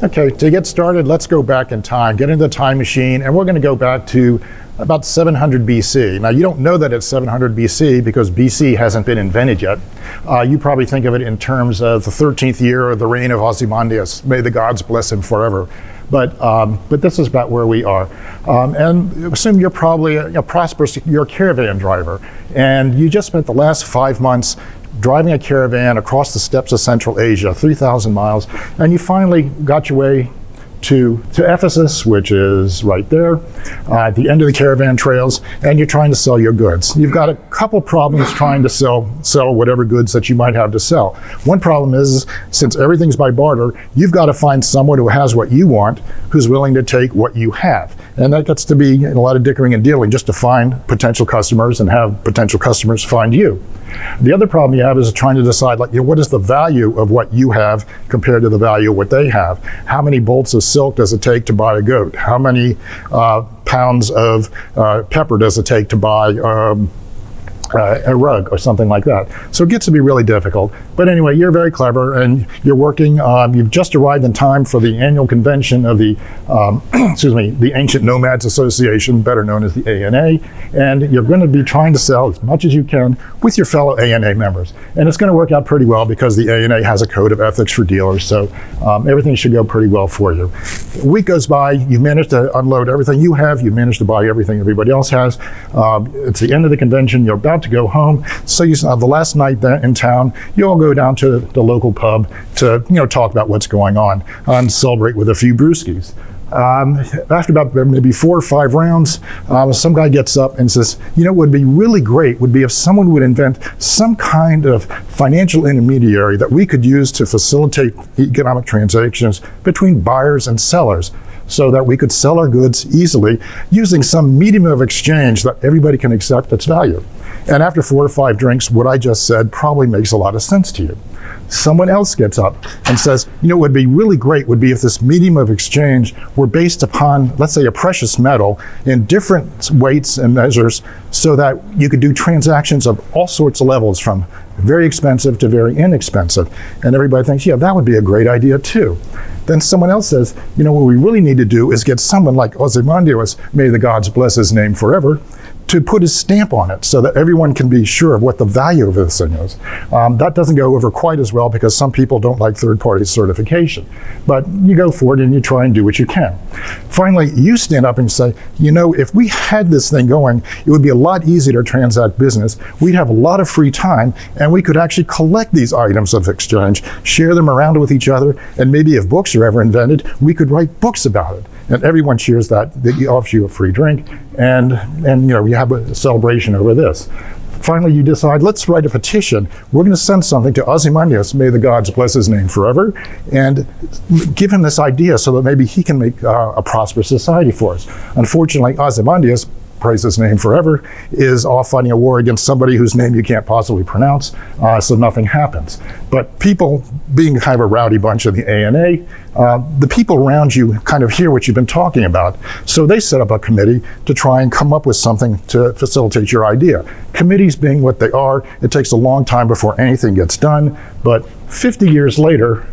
Okay, to get started, let's go back in time, get into the time machine, and we're going to go back to about 700 BC. Now, you don't know that it's 700 BC because BC hasn't been invented yet. You probably think of it in terms of the 13th year of the reign of Ozymandias. May the gods bless him forever. But this is about where we are. And assume you're probably a prosperous, you're a caravan driver, and you just spent the last 5 months driving a caravan across the steppes of Central Asia, 3,000 miles, and you finally got your way to Ephesus, which is right there, at the end of the caravan trails, and you're trying to sell your goods. You've got a couple problems trying to sell whatever goods that you might have to sell. One problem is, since everything's by barter, you've got to find someone who has what you want, who's willing to take what you have. And that gets to be a lot of dickering and dealing just to find potential customers and have potential customers find you. The other problem you have is trying to decide, like, what is the value of what you have compared to the value of what they have? How many bolts of silk does it take to buy a goat? How many pounds of pepper does it take to buy a rug or something like that? So it gets to be really difficult. But anyway, you're very clever and you're working. You've just arrived in time for the annual convention of the, the Ancient Nomads Association, better known as the ANA. And you're going to be trying to sell as much as you can with your fellow ANA members. And it's going to work out pretty well because the ANA has a code of ethics for dealers. So everything should go pretty well for you. A week goes by, you've managed to unload everything you have. You've managed to buy everything everybody else has. It's the end of the convention. You're about to go home. So you the last night in town, you all go down to the local pub to talk about what's going on and celebrate with a few brewskis. After about maybe 4 or 5 rounds, some guy gets up and says, what would be really great would be if someone would invent some kind of financial intermediary that we could use to facilitate economic transactions between buyers and sellers, so that we could sell our goods easily using some medium of exchange that everybody can accept its value. And after 4 or 5 drinks, what I just said probably makes a lot of sense to you. Someone else gets up and says, what would be really great would be if this medium of exchange were based upon, let's say, a precious metal in different weights and measures, so that you could do transactions of all sorts of levels, from very expensive to very inexpensive. And everybody thinks, yeah, that would be a great idea too. Then someone else says, what we really need to do is get someone like Ozymandias, may the gods bless his name forever, to put his stamp on it so that everyone can be sure of what the value of this thing is. That doesn't go over quite as well because some people don't like third-party certification. But you go for it and you try and do what you can. Finally, you stand up and say, if we had this thing going, it would be a lot easier to transact business. We'd have a lot of free time, and we could actually collect these items of exchange, share them around with each other, and maybe if books are ever invented, we could write books about it. And everyone cheers that he offers you a free drink, and you have a celebration over this. Finally, you decide, let's write a petition. We're going to send something to Ozymandias, may the gods bless his name forever, and give him this idea so that maybe he can make a prosperous society for us. Unfortunately, Ozymandias, praise his name forever, is off fighting a war against somebody whose name you can't possibly pronounce, so nothing happens. But people, being kind of a rowdy bunch of the ANA, the people around you kind of hear what you've been talking about. So they set up a committee to try and come up with something to facilitate your idea. Committees being what they are, it takes a long time before anything gets done, but 50 years later,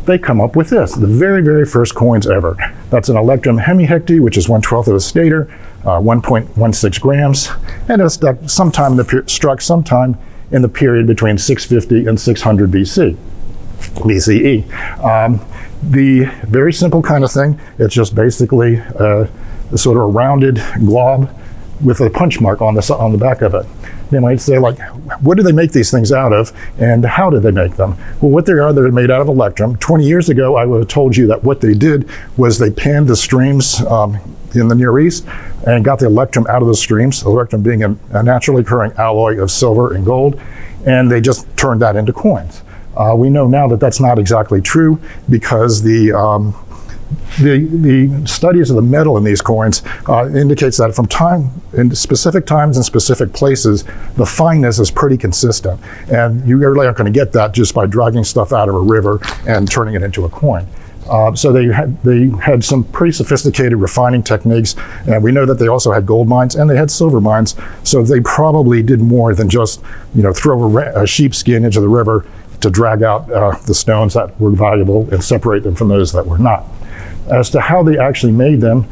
they come up with this, the very, very first coins ever. That's an Electrum hemihecty, which is 1/12 of a Stator, 1.16 grams, and it was struck sometime in the period between 650 and 600 BCE. The very simple kind of thing, it's just basically a sort of a rounded glob with a punch mark on the back of it. They might say, like, what do they make these things out of, and how do they make them? Well, what they are, they're made out of Electrum. 20 years ago, I would have told you that what they did was they panned the streams in the Near East and got the Electrum out of the streams, Electrum being a naturally occurring alloy of silver and gold, and they just turned that into coins. We know now that that's not exactly true because the studies of the metal in these coins indicates that from in specific times and specific places, the fineness is pretty consistent. And you really aren't going to get that just by dragging stuff out of a river and turning it into a coin. So they had some pretty sophisticated refining techniques, and we know that they also had gold mines and they had silver mines. So they probably did more than just throw a sheepskin into the river, to drag out the stones that were valuable and separate them from those that were not. As to how they actually made them,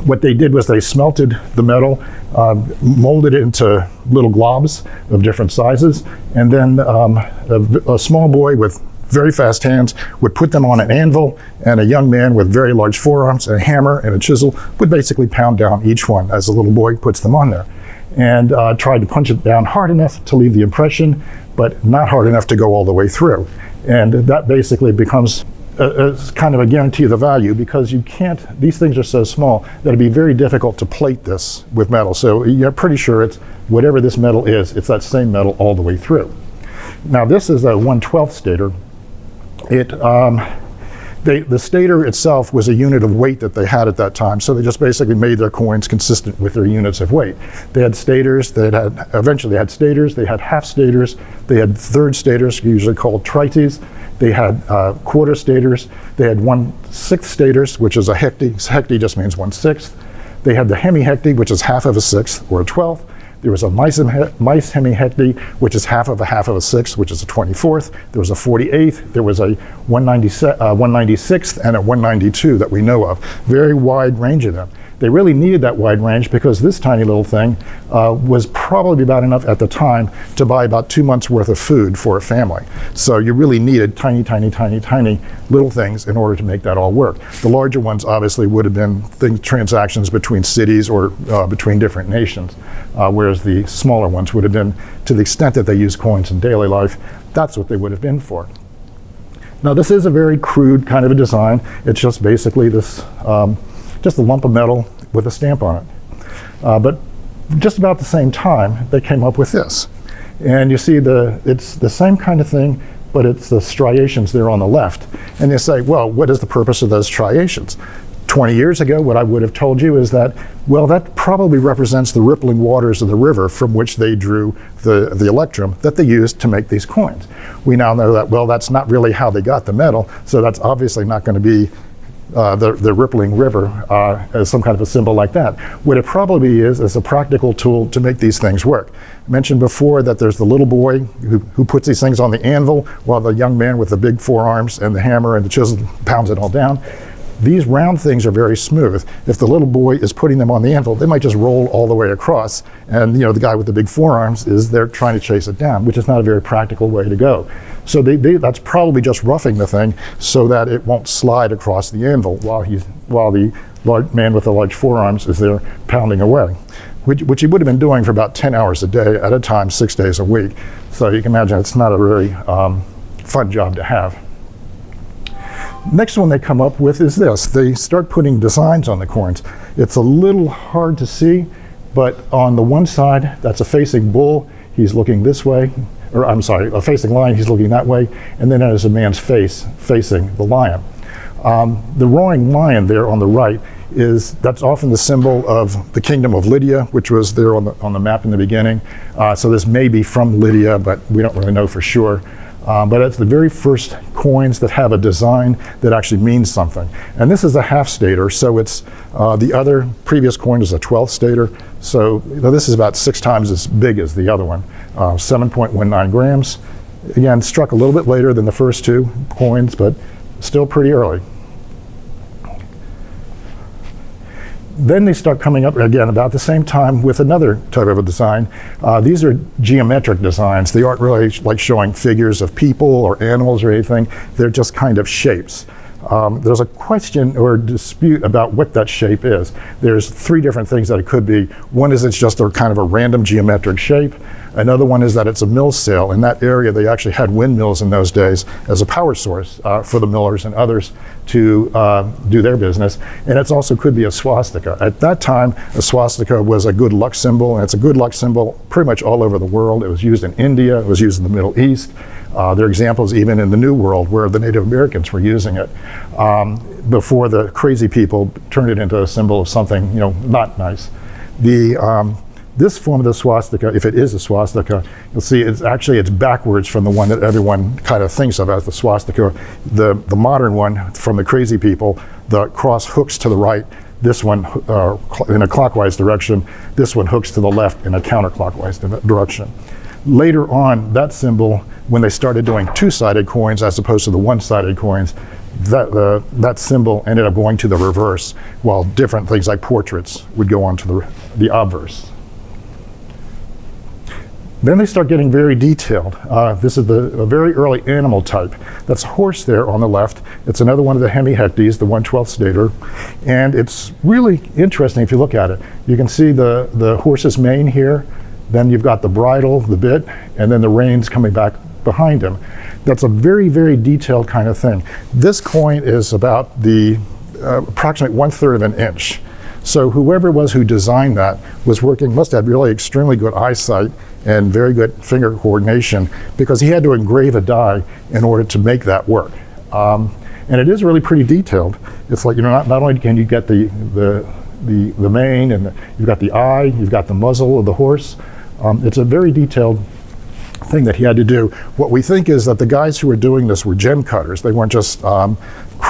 what they did was they smelted the metal, molded it into little globs of different sizes, and then a small boy with very fast hands would put them on an anvil, and a young man with very large forearms, a hammer and a chisel would basically pound down each one as the little boy puts them on there, and tried to punch it down hard enough to leave the impression, but not hard enough to go all the way through. And that basically becomes it's kind of a guarantee of the value, because you can't, these things are so small that it'd be very difficult to plate this with metal. So you're pretty sure it's whatever this metal is, it's that same metal all the way through. Now this is a 1/12 stator. The stator itself was a unit of weight that they had at that time, so they just basically made their coins consistent with their units of weight. They had stators, eventually they had stators, they had half stators, they had third stators, usually called trites, they had quarter stators, they had 1/6 stators, which is a hecty. Hecty just means 1/6. They had the hemihecty, which is half of a sixth, or a 12th. There was a mice hemihecty, which is half of a sixth, which is a 24th. There was a 48th. There was a 196th and a 192 that we know of. Very wide range of them. They really needed that wide range because this tiny little thing was probably about enough at the time to buy about 2 months worth of food for a family. So you really needed tiny, tiny, tiny, tiny little things in order to make that all work. The larger ones obviously would have been transactions between cities or between different nations, whereas the smaller ones would have been, to the extent that they use coins in daily life, that's what they would have been for. Now this is a very crude kind of a design. It's just basically this just a lump of metal with a stamp on it. But just about the same time, they came up with this. And you see it's the same kind of thing, but it's the striations there on the left. And you say, well, what is the purpose of those striations? 20 years ago, what I would have told you is that, well, that probably represents the rippling waters of the river from which they drew the electrum that they used to make these coins. We now know that, well, that's not really how they got the metal, so that's obviously not going to be the rippling river as some kind of a symbol like that. What it probably is a practical tool to make these things work. I mentioned before that there's the little boy who puts these things on the anvil, while the young man with the big forearms and the hammer and the chisel pounds it all down. These round things are very smooth. If the little boy is putting them on the anvil, they might just roll all the way across, and the guy with the big forearms is there trying to chase it down, which is not a very practical way to go. So that's probably just roughing the thing so that it won't slide across the anvil while the large man with the large forearms is there pounding away, which he would have been doing for about 10 hours a day at a time, 6 days a week. So you can imagine it's not a very fun job to have. Next one they come up with is this. They start putting designs on the coins. It's a little hard to see, but on the one side, that's a facing bull. He's looking this way, or I'm sorry, a facing lion, he's looking that way, and then there's a man's face facing the lion. The roaring lion there on the right that's often the symbol of the kingdom of Lydia, which was there on the map in the beginning. So this may be from Lydia, but we don't really know for sure. But it's the very first coins that have a design that actually means something. And this is a half stator, so it's the other previous coin is a 12th stator. So this is about 6 times as big as the other one, 7.19 grams. Again, struck a little bit later than the first 2 coins, but still pretty early. Then they start coming up again about the same time with another type of a design. These are geometric designs. They aren't really like showing figures of people or animals or anything. They're just kind of shapes. There's a question or dispute about what that shape is. There's 3 different things that it could be. One is it's just a kind of a random geometric shape. Another one is that it's a mill sail. In that area, they actually had windmills in those days as a power source for the millers and others to do their business. And it also could be a swastika. At that time, a swastika was a good luck symbol, and it's a good luck symbol pretty much all over the world. It was used in India, it was used in the Middle East. There are examples even in the New World where the Native Americans were using it before the crazy people turned it into a symbol of something not nice. This form of the swastika, if it is a swastika, you'll see it's backwards from the one that everyone kind of thinks of as the swastika. The modern one from the crazy people, the cross hooks to the right, this one in a clockwise direction, this one hooks to the left in a counterclockwise direction. later on, that symbol, when they started doing two-sided coins as opposed to the one-sided coins, that symbol ended up going to the reverse, while different things like portraits would go on to the obverse. Then they start getting very detailed. This is a very early animal type. That's a horse there on the left. It's another one of the hemihectes, the 1/12 stator. And it's really interesting if you look at it. You can see the horse's mane here. Then you've got the bridle, the bit, and then the reins coming back behind him. That's a very, very detailed kind of thing. This coin is about the approximately 1/3 of an inch. So whoever it was who designed that must have really extremely good eyesight and very good finger coordination, because he had to engrave a die in order to make that work. And it is really pretty detailed. It's like, not only can you get the mane, and you've got the eye, you've got the muzzle of the horse. It's a very detailed thing that he had to do. What we think is that the guys who were doing this were gem cutters. They weren't just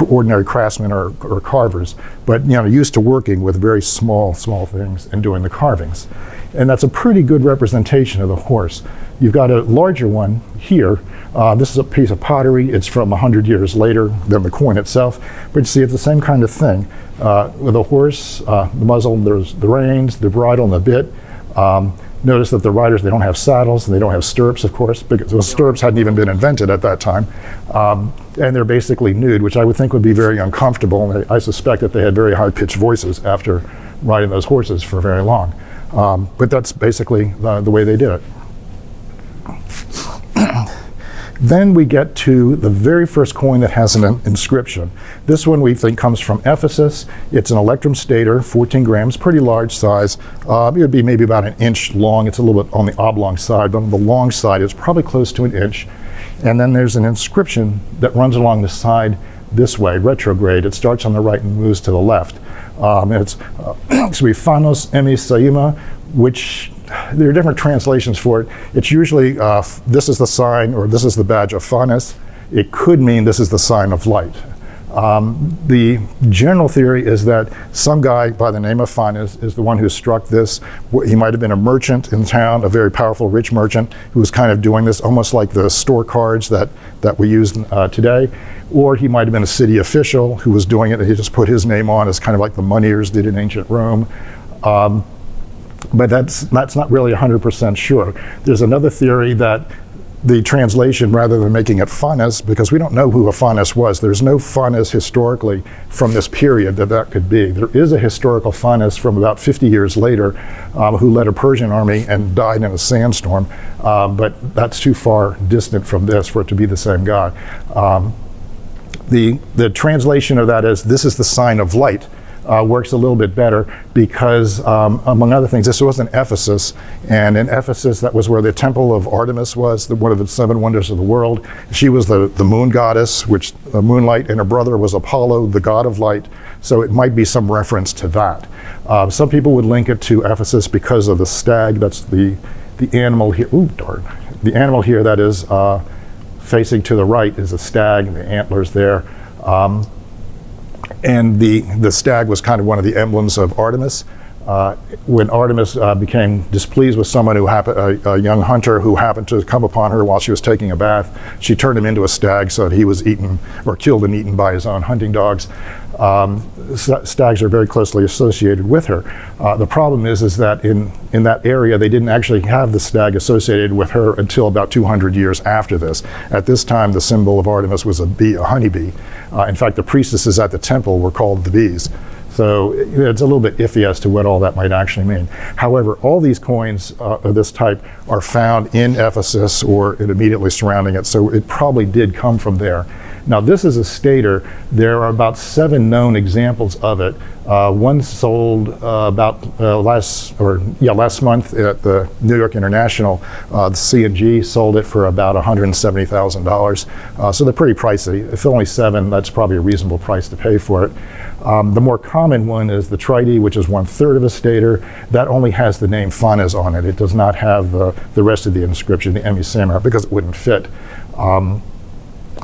ordinary craftsmen or carvers, but used to working with very small things and doing the carvings. And that's a pretty good representation of the horse. You've got a larger one here. This is a piece of pottery. It's from 100 years later than the coin itself. But you see, it's the same kind of thing. With a horse, the muzzle, there's the reins, the bridle, and the bit. Notice that the riders, they don't have saddles, and they don't have stirrups, of course, because those stirrups hadn't even been invented at that time. And they're basically nude, which I would think would be very uncomfortable. And I suspect that they had very high-pitched voices after riding those horses for very long. But that's basically the way they did it. Then we get to the very first coin that has an inscription. This one we think comes from Ephesus. It's an Electrum Stator, 14 grams, pretty large size. It would be maybe about an inch long. It's a little bit on the oblong side, but on the long side it's probably close to an inch. And then there's an inscription that runs along the side this way, retrograde. It starts on the right and moves to the left. It's Phanes emis saima, which there are different translations for it. It's usually this is the sign, or this is the badge of Phanes. It could mean this is the sign of light. The general theory is that some guy by the name of Phanes is the one who struck this. He might have been a merchant in town, a very powerful, rich merchant who was kind of doing this, almost like the store cards that we use today. Or he might have been a city official who was doing it, and he just put his name on, as kind of like the moneyers did in ancient Rome. But that's not really 100% sure. There's another theory that the translation, rather than making it Phanes, because we don't know who a Phanes was. There's no Phanes historically from this period that could be. There is a historical Phanes from about 50 years later who led a Persian army and died in a sandstorm, but that's too far distant from this for it to be the same guy. The translation of that is, this is the sign of light. Works a little bit better because, among other things, this was in Ephesus, and in Ephesus, that was where the temple of Artemis was, one of the 7 wonders of the world. She was the moon goddess, which moonlight, and her brother was Apollo, the god of light, so it might be some reference to that. Some people would link it to Ephesus because of the stag. That's the animal here. Ooh, darn. The animal here that is facing to the right is a stag, and the antlers there. And the stag was kind of one of the emblems of Artemis. When Artemis became displeased with someone a young hunter who happened to come upon her while she was taking a bath, she turned him into a stag so that he was eaten, or killed and eaten by his own hunting dogs. Stags are very closely associated with her. The problem is that in that area, they didn't actually have the stag associated with her until about 200 years after this. At this time, the symbol of Artemis was a bee, a honeybee. In fact, the priestesses at the temple were called the bees. So it's a little bit iffy as to what all that might actually mean. However, all these coins of this type are found in Ephesus or immediately surrounding it, so it probably did come from there. Now, this is a stator. There are about 7 known examples of it. One sold last month at the New York International. The C&G sold it for about $170,000. So they're pretty pricey. If only 7, that's probably a reasonable price to pay for it. The more common one is the Tridi, which is 1/3 of a stator. That only has the name Phanes on it. It does not have the rest of the inscription, the emis saima, because it wouldn't fit.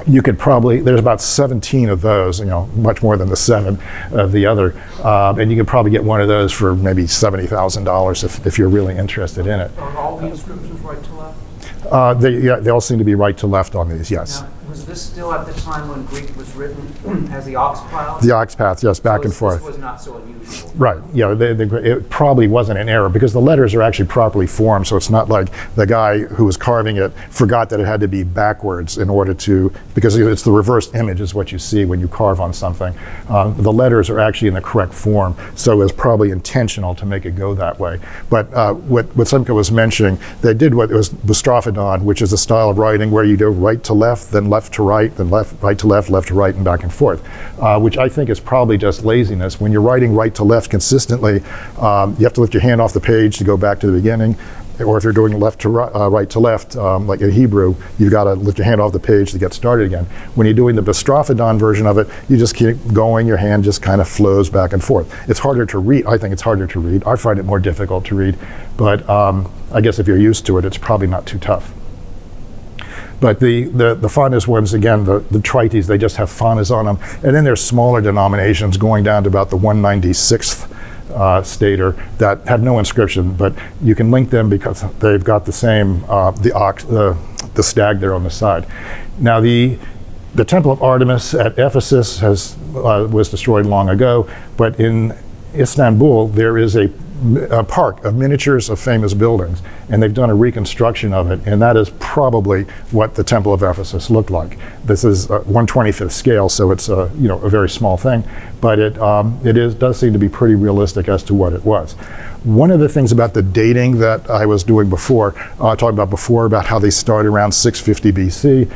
You could probably, there's about 17 of those, much more than the 7 of the other, and you could probably get one of those for maybe $70,000 if you're really interested in it. Are all the inscriptions right to left? They all seem to be right to left on these, yes. Now, was this still at the time when Greek was written as the ox path? The ox path, yes, back and forth. This was not so unusual. Right, yeah, it probably wasn't an error because the letters are actually properly formed, so it's not like the guy who was carving it forgot that it had to be backwards in order to, because it's the reversed image is what you see when you carve on something. The letters are actually in the correct form, so it was probably intentional to make it go that way. But what Simca was mentioning, they did what was bastrophodon, which is a style of writing where you go right to left, then left to right, then right to left to right, and back and forth, which I think is probably just laziness. When you're writing right to left consistently, you have to lift your hand off the page to go back to the beginning, or if you're doing left to right to left, like in Hebrew, you've got to lift your hand off the page to get started again. When you're doing the bastrophodon version of it, you just keep going, your hand just kind of flows back and forth. It's harder to read. I think it's harder to read. I find it more difficult to read, but I guess if you're used to it, it's probably not too tough. But the Phanes ones, again, the trites, they just have Phanes on them. And then there's smaller denominations going down to about the 196th Stator that have no inscription, but you can link them because they've got the same, the stag there on the side. Now the Temple of Artemis at Ephesus was destroyed long ago, but in Istanbul there is a park of miniatures of famous buildings, and they've done a reconstruction of it, and that is probably what the Temple of Ephesus looked like. This is 1/25th scale, so it's a very small thing, but it does seem to be pretty realistic as to what it was. One of the things about the dating that I was doing before, talking about before, about how they started around 650 BC,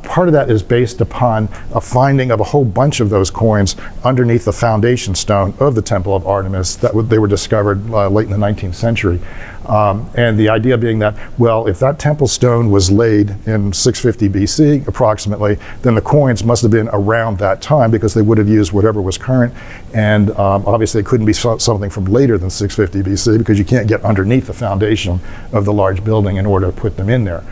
part of that is based upon a finding of a whole bunch of those coins underneath the foundation stone of the Temple of Artemis that they were discovered late in the 19th century. And the idea being that, well, if that temple stone was laid in 650 BC approximately, then the coins must have been around that time because they would have used whatever was current. And obviously it couldn't be something from later than 650 BC because you can't get underneath the foundation of the large building in order to put them in there.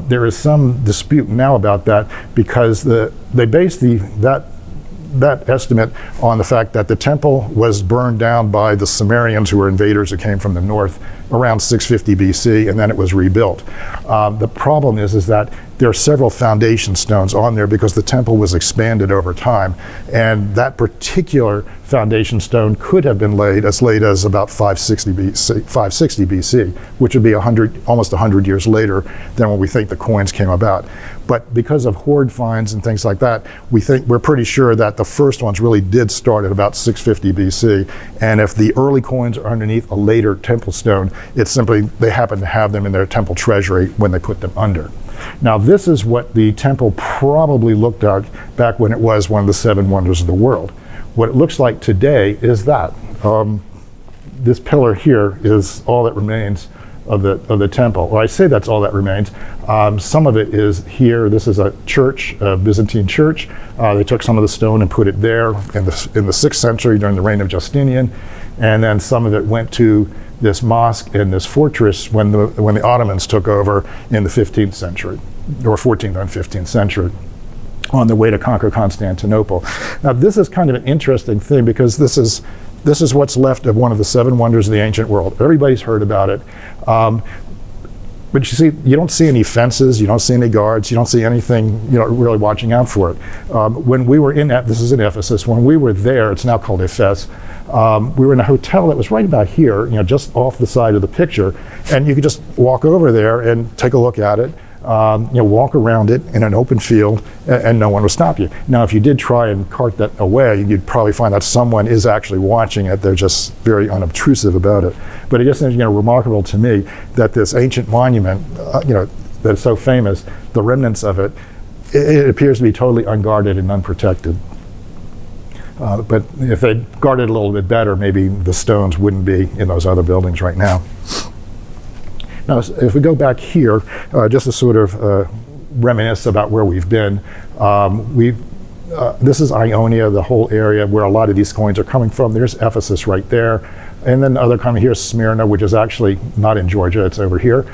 There is some dispute now about that because they base that estimate on the fact that the temple was burned down by the Sumerians, who were invaders who came from the north around 650 BC, and then it was rebuilt. The problem is that there are several foundation stones on there because the temple was expanded over time, and that particular foundation stone could have been laid as late as about 560 BC, which would be almost 100 years later than when we think the coins came about. But because of hoard finds and things like that, we're pretty sure that the first ones really did start at about 650 BC. And if the early coins are underneath a later temple stone, it's simply they happen to have them in their temple treasury when they put them under. Now this is what the temple probably looked like back when it was one of the 7 wonders of the world. What it looks like today is that. This pillar here is all that remains of the temple. Well, I say that's all that remains. Some of it is here. This is a church, a Byzantine church. They took some of the stone and put it there in the 6th century during the reign of Justinian, and then some of it went to this mosque and this fortress when the Ottomans took over in the 15th century, or 14th and 15th century, on their way to conquer Constantinople. Now this is kind of an interesting thing because this is what's left of one of the 7 wonders of the ancient world. Everybody's heard about it. But you see, you don't see any fences, you don't see any guards, you don't see anything, really watching out for it. When we were this is in Ephesus, when we were there, it's now called Ephes, we were in a hotel that was right about here, just off the side of the picture, and you could just walk over there and take a look at it, walk around it in an open field, and no one will stop you. Now, if you did try and cart that away, you'd probably find that someone is actually watching it. They're just very unobtrusive about it. But it just seems, remarkable to me that this ancient monument, that's so famous, the remnants of it, it appears to be totally unguarded and unprotected. But if they guarded it a little bit better, maybe the stones wouldn't be in those other buildings right now. Now, if we go back here, just to sort of reminisce about where we've been, this is Ionia, the whole area where a lot of these coins are coming from. There's Ephesus right there. And then the other coming here is Smyrna, which is actually not in Georgia, it's over here.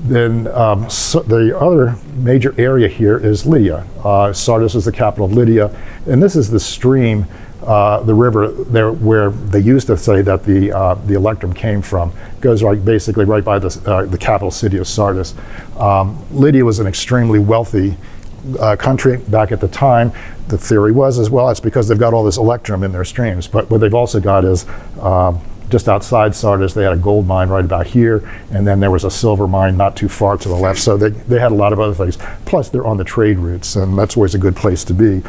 Then the other major area here is Lydia. Sardis is the capital of Lydia. And this is the stream the river there where they used to say that the Electrum came from. Goes basically right by the capital city of Sardis. Lydia was an extremely wealthy country back at the time. The theory was as well, it's because they've got all this Electrum in their streams. But what they've also got is just outside Sardis, they had a gold mine right about here, and then there was a silver mine not too far to the left. So they had a lot of other things. Plus, they're on the trade routes, and that's always a good place to be.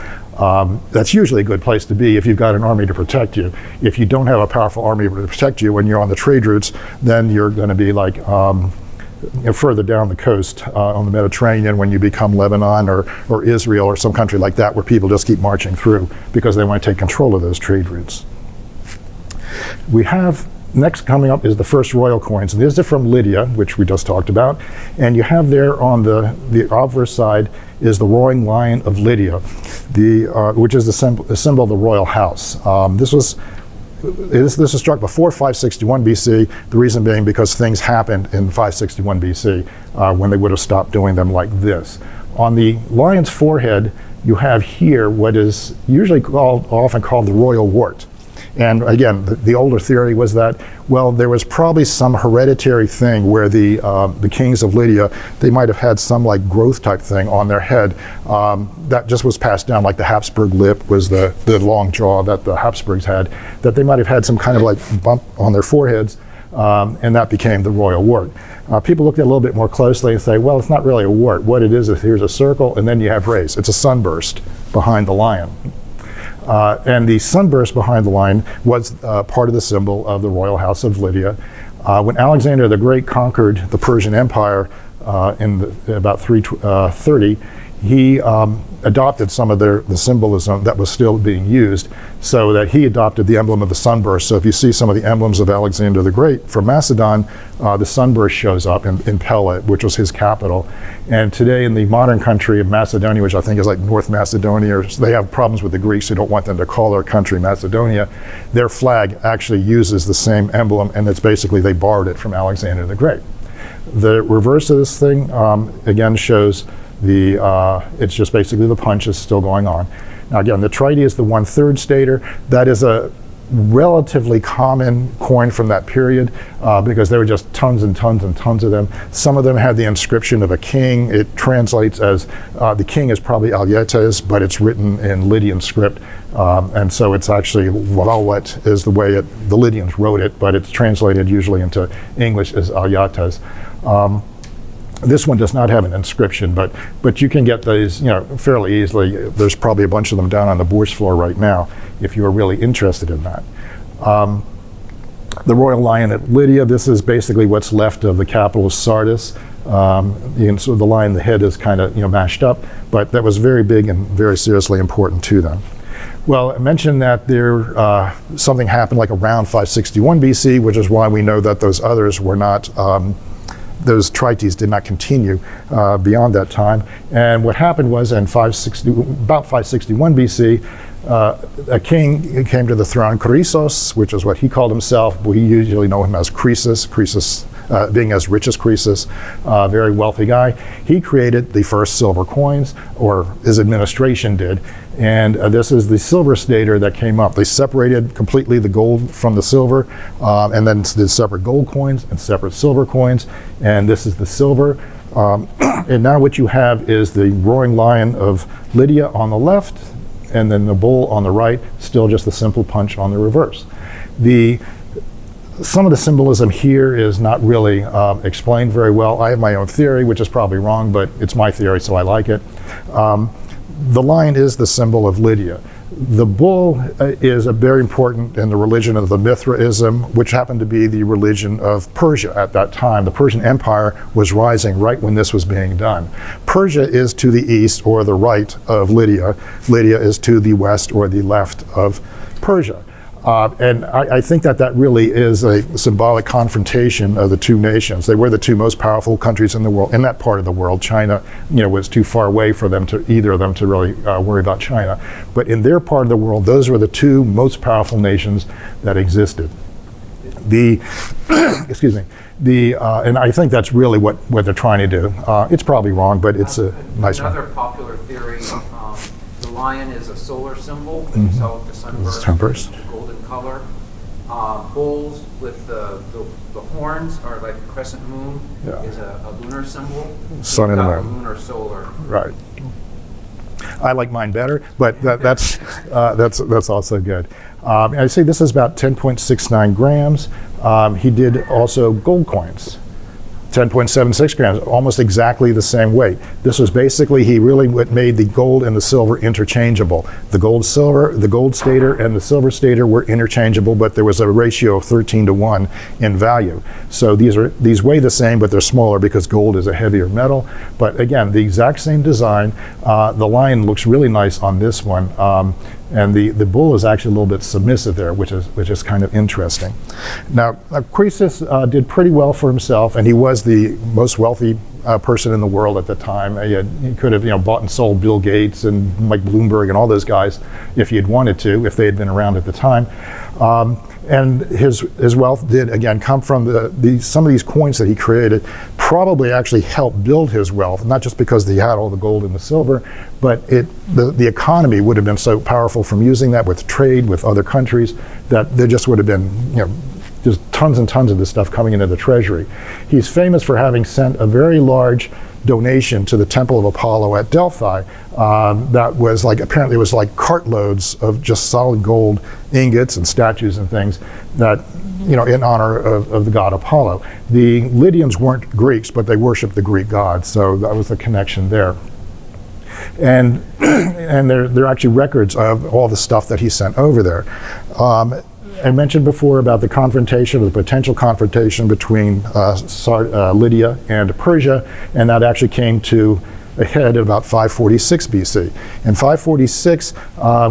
That's usually a good place to be if you've got an army to protect you. If you don't have a powerful army to protect you when you're on the trade routes, then you're going to be like further down the coast on the Mediterranean when you become Lebanon or Israel or some country like that where people just keep marching through because they want to take control of those trade routes. We have, next coming up is the first royal coins. And these are from Lydia, which we just talked about. And you have there on the obverse side is the roaring lion of Lydia, which is the symbol of the royal house. This was struck before 561 BC, the reason being because things happened in 561 BC when they would have stopped doing them like this. On the lion's forehead, you have here what is usually often called the royal wart. And again, the older theory was that, well, there was probably some hereditary thing where the kings of Lydia, they might have had some like growth type thing on their head that just was passed down, like the Habsburg lip was the long jaw that the Habsburgs had, that they might have had some kind of like bump on their foreheads, and that became the royal wart. People looked at it a little bit more closely and say, well, it's not really a wart. What it is here's a circle, and then you have rays. It's a sunburst behind the lion. And the sunburst behind the lion was part of the symbol of the royal house of Lydia. When Alexander the Great conquered the Persian Empire in about 330, he adopted some of the symbolism that was still being used, so that he adopted the emblem of the sunburst. So if you see some of the emblems of Alexander the Great from Macedon, the sunburst shows up in Pella, which was his capital. And today in the modern country of Macedonia, which I think is like North Macedonia, they have problems with the Greeks who don't want them to call their country Macedonia. Their flag actually uses the same emblem, and it's basically they borrowed it from Alexander the Great. The reverse of this thing, again, shows it's just basically the punch is still going on. Now again, the trite is the 1/3 stator. That is a relatively common coin from that period because there were just tons and tons and tons of them. Some of them had the inscription of a king. It translates as the king is probably Alyetes, but it's written in Lydian script. And so it's actually Walawet is the way the Lydians wrote it, but it's translated usually into English as Alyates. This one does not have an inscription, but you can get these, fairly easily. There's probably a bunch of them down on the bourse floor right now, if you are really interested in that. The royal lion at Lydia. This is basically what's left of the capital of Sardis. So the lion, the head is kind of mashed up, but that was very big and very seriously important to them. Well, I mentioned that there something happened like around 561 BC, which is why we know that those others were not. Those trites did not continue beyond that time. And what happened was in about 561 BC, a king came to the throne, Croesus, which is what he called himself. We usually know him as Croesus, being as rich as Croesus, a very wealthy guy. He created the first silver coins, or his administration did. And this is the silver stator that came up. They separated completely the gold from the silver, and then did separate gold coins and separate silver coins. And this is the silver. And now what you have is the roaring lion of Lydia on the left, and then the bull on the right, still just the simple punch on the reverse. Some of the symbolism here is not really explained very well. I have my own theory, which is probably wrong, but it's my theory, so I like it. The lion is the symbol of Lydia. The bull is very important in the religion of the Mithraism, which happened to be the religion of Persia at that time. The Persian Empire was rising right when this was being done. Persia is to the east or the right of Lydia. Lydia is to the west or the left of Persia. And I think that really is a symbolic confrontation of the two nations. They were the two most powerful countries in the world, in that part of the world. China, was too far away for either of them to really worry about China. But in their part of the world, those were the two most powerful nations that existed. Excuse me. And I think that's really what they're trying to do. It's probably wrong, but it's a nice one. Another popular theory, the lion is a solar symbol, Mhm. so the sunburst, Sunburst. golden color. Bulls with the horns are like a crescent moon, Yeah. is a lunar symbol. Sun and You've got moon. lunar solar. Right. I like mine better, but that's also good. I see this is about 10.69 grams. He did also gold coins, 10.76 grams, almost exactly the same weight. This was basically, he really made the gold and the silver interchangeable. The gold stator and the silver stator were interchangeable, but there was a ratio of 13:1 in value. So these weigh the same, but they're smaller because gold is a heavier metal. But again, the exact same design. The lion looks really nice on this one. And the bull is actually a little bit submissive there, which is kind of interesting. Now, Croesus did pretty well for himself, and he was the most wealthy person in the world at the time. He could have, bought and sold Bill Gates and Mike Bloomberg and all those guys if he had wanted to, if they had been around at the time. And his wealth did, again, come from some of these coins that he created probably actually helped build his wealth, not just because he had all the gold and the silver, but the economy would have been so powerful from using that with trade with other countries that there just would have been, just tons and tons of this stuff coming into the treasury. He's famous for having sent a very large donation to the Temple of Apollo at Delphi that was apparently it was like cartloads of just solid gold ingots and statues and things that, in honor of the god Apollo. The Lydians weren't Greeks, but they worshiped the Greek gods, so that was the connection there. And there are actually records of all the stuff that he sent over there. I mentioned before about the confrontation, or the potential confrontation between Lydia and Persia, and that actually came to a head at about 546 BC. In 546,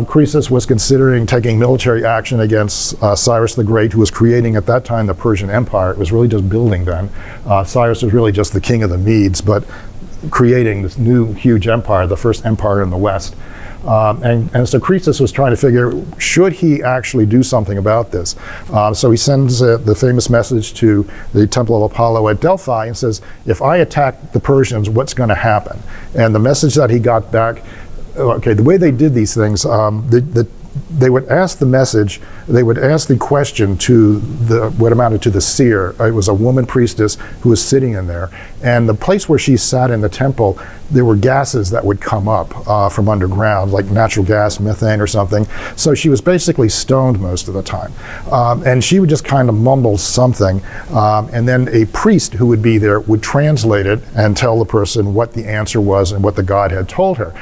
Croesus was considering taking military action against Cyrus the Great, who was creating at that time the Persian Empire. It was really just building then. Cyrus was really just the king of the Medes, but creating this new huge empire, the first empire in the West. And so Croesus was trying to figure, should he actually do something about this? So he sends the famous message to the Temple of Apollo at Delphi and says, if I attack the Persians, what's going to happen? And the message that he got back, okay, the way they did these things, they would ask the question to what amounted to the seer. It was a woman priestess who was sitting in there. And the place where she sat in the temple, there were gases that would come up from underground, like natural gas, methane or something. So she was basically stoned most of the time. And she would just kind of mumble something. And then a priest who would be there would translate it and tell the person what the answer was and what the god had told her.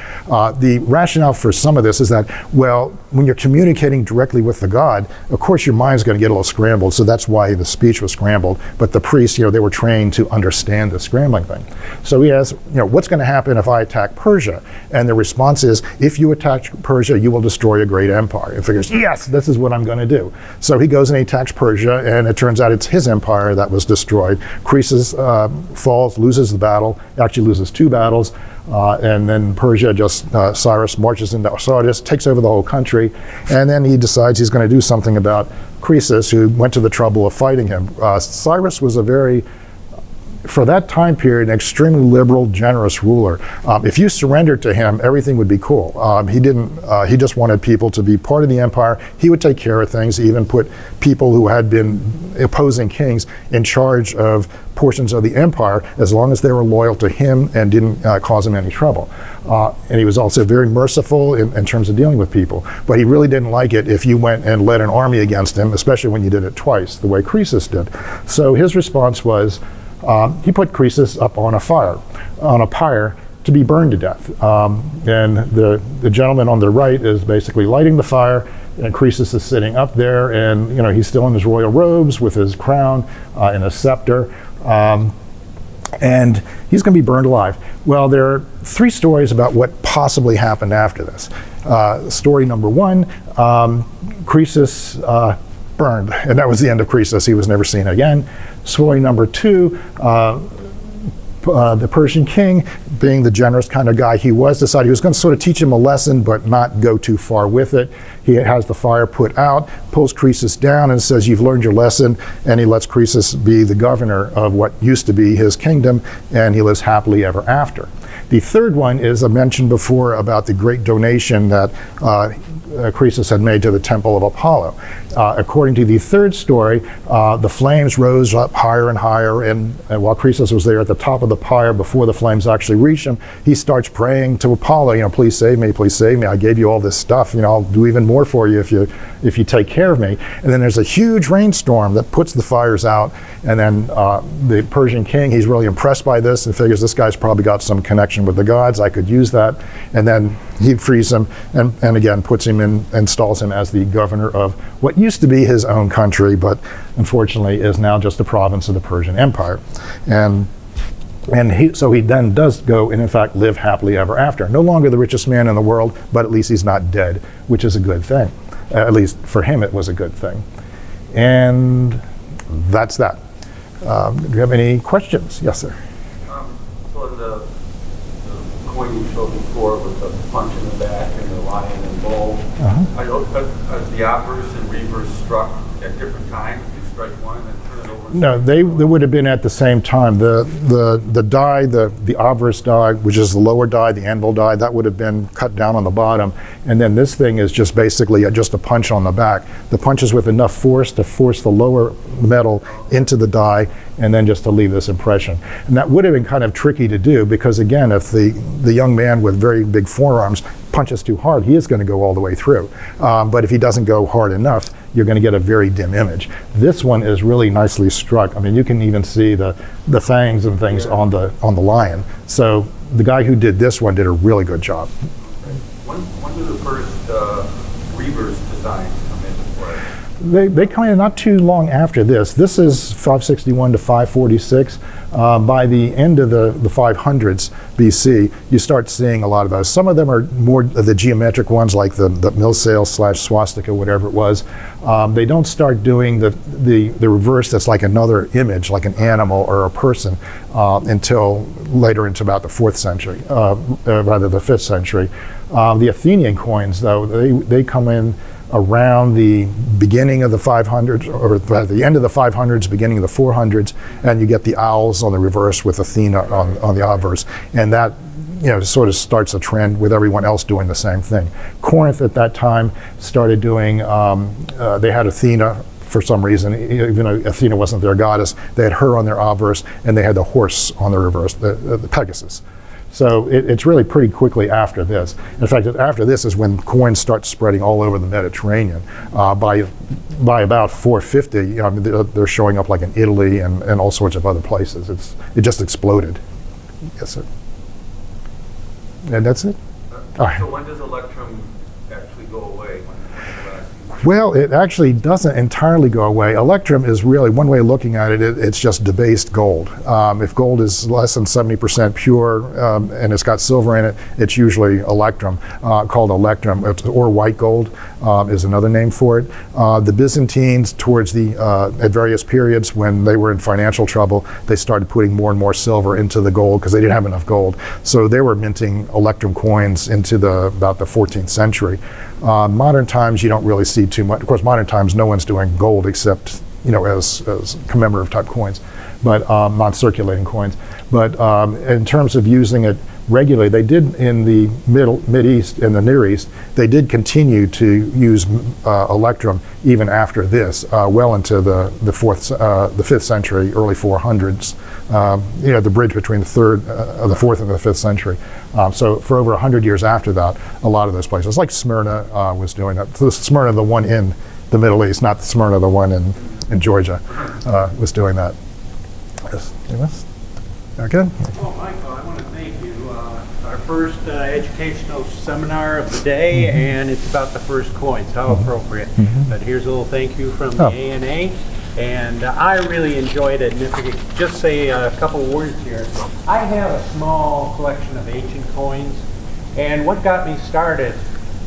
The rationale for some of this is that, well, when you're communicating directly with the god, of course your mind's going to get a little scrambled, so that's why the speech was scrambled. But the priests, they were trained to understand the scrambling thing. So he asked, what's going to happen if I attack Persia? And the response is, if you attack Persia, you will destroy a great empire. And figures, yes, this is what I'm going to do. So he goes and he attacks Persia, and it turns out it's his empire that was destroyed. Croesus falls, loses the battle, actually loses 2 battles. And then Persia Cyrus marches into Sardis, takes over the whole country, and then he decides he's going to do something about Croesus, who went to the trouble of fighting him. Cyrus was for that time period, an extremely liberal, generous ruler. If you surrendered to him, everything would be cool. He just wanted people to be part of the empire. He would take care of things. He even put people who had been opposing kings in charge of portions of the empire, as long as they were loyal to him and didn't cause him any trouble. And he was also very merciful in terms of dealing with people. But he really didn't like it if you went and led an army against him, especially when you did it twice, the way Croesus did. So his response was, he put Croesus up on a pyre to be burned to death. And the gentleman on the right is basically lighting the fire, and Croesus is sitting up there, and he's still in his royal robes with his crown and a scepter. And he's going to be burned alive. Well, there are 3 stories about what possibly happened after this. Story number 1, Croesus burned, and that was the end of Croesus. He was never seen again. Story number 2, the Persian king, being the generous kind of guy he was, decided he was going to sort of teach him a lesson but not go too far with it. He has the fire put out, pulls Croesus down and says, you've learned your lesson, and he lets Croesus be the governor of what used to be his kingdom, and he lives happily ever after. The third one is I mentioned before about the great donation that Croesus had made to the Temple of Apollo. According to the third story, the flames rose up higher and higher, and while Croesus was there at the top of the pyre, before the flames actually reach him, he starts praying to Apollo, please save me, please save me. I gave you all this stuff, I'll do even more for you if you take care of me. And then there's a huge rainstorm that puts the fires out, and then the Persian king, he's really impressed by this and figures this guy's probably got some connection with the gods, I could use that. And then he frees him and again puts him in, installs him as the governor of what used to be his own country, but unfortunately is now just a province of the Persian Empire. So he then does go and in fact live happily ever after. No longer the richest man in the world, but at least he's not dead, which is a good thing. At least for him it was a good thing. And that's that. Do you have any questions? Yes, sir. So in the coin you showed before with the punch in the back and the lion and bull, are the obverse and reverse struck at different times? You strike one and then turn it over? No, they would have been at the same time. The die, the obverse die, which is the lower die, the anvil die, that would have been cut down on the bottom. And then this thing is just basically just a punch on the back. The punch is with enough force to force the lower metal into the die, and then just to leave this impression. And that would have been kind of tricky to do because, again, if the young man with very big forearms punches too hard, he is going to go all the way through. But if he doesn't go hard enough, you're going to get a very dim image. This one is really nicely struck. I mean, you can even see the fangs and things on the lion. So the guy who did this one did a really good job. When do the first reverse designs come into play? They kind of not too long after this. This is 561 to 546. By the end of the 500s BC, you start seeing a lot of those. Some of them are more of the geometric ones, like the mill sail / swastika, whatever it was. They don't start doing the reverse that's like another image, like an animal or a person, until later into about the 4th century, rather the 5th century. The Athenian coins, though, they come in around the beginning of the 500s, or at the end of the 500s, beginning of the 400s, and you get the owls on the reverse with Athena on the obverse. And that sort of starts a trend with everyone else doing the same thing. Corinth at that time started doing, they had Athena for some reason, even though Athena wasn't their goddess, they had her on their obverse, and they had the horse on the reverse, the Pegasus. So it's really pretty quickly after this. In fact, after this is when coins start spreading all over the Mediterranean. By about 450, they're showing up like in Italy and all sorts of other places. It just exploded. Yes, sir. And that's it. So when does Electrum actually go away? Well, it actually doesn't entirely go away. Electrum is really, one way of looking at it, it's just debased gold. If gold is less than 70% pure and it's got silver in it, it's usually Electrum, called Electrum, or white gold is another name for it. The Byzantines, towards at various periods when they were in financial trouble, they started putting more and more silver into the gold because they didn't have enough gold. So they were minting Electrum coins into about the 14th century. Modern times, you don't really see too much. Of course, modern times, no one's doing gold except, as commemorative type coins, but non-circulating coins. But in terms of using it regularly, they did in the Mid-East and the Near East, they did continue to use Electrum even after this, well into the 5th century, early 400s. The bridge between the 4th and the 5th century. So for over 100 years after that, a lot of those places, like Smyrna was doing that. So Smyrna, the one in the Middle East, not Smyrna, the one in Georgia, was doing that. Yes. Okay. Well, Michael, I want to thank you. Our first educational seminar of the day, and it's about the first coins. How appropriate. But here's a little thank you from the ANA. And I really enjoyed it. And if I could just say a couple words here. I have a small collection of ancient coins, and what got me started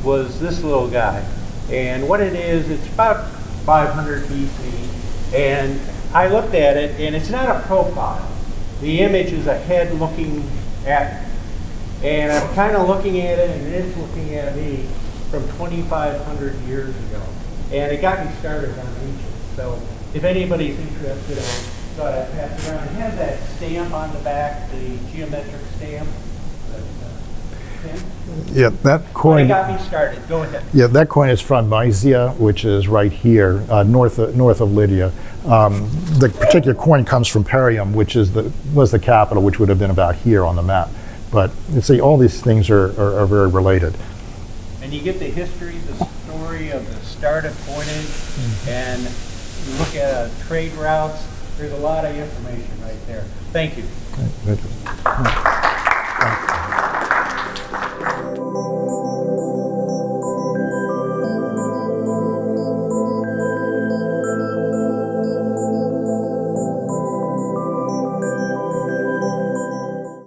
was this little guy. And what it is, it's about 500 BC, and I looked at it, and it's not a profile. The image is a head looking at me. And I'm kind of looking at it, and it's looking at me from 2,500 years ago. And it got me started on ancient. So if anybody's interested, I thought I'd pass it around. It has that stamp on the back, the geometric stamp, Yeah, that What coin. got me started? Go ahead. Yeah, that coin is from Mysia, which is right here, north of Lydia. The particular coin comes from Perium, which was the capital, which would have been about here on the map. But you see, all these things are very related. And you get the history, the story of the start of coinage, and you look at trade routes. There's a lot of information right there. Thank you. Right.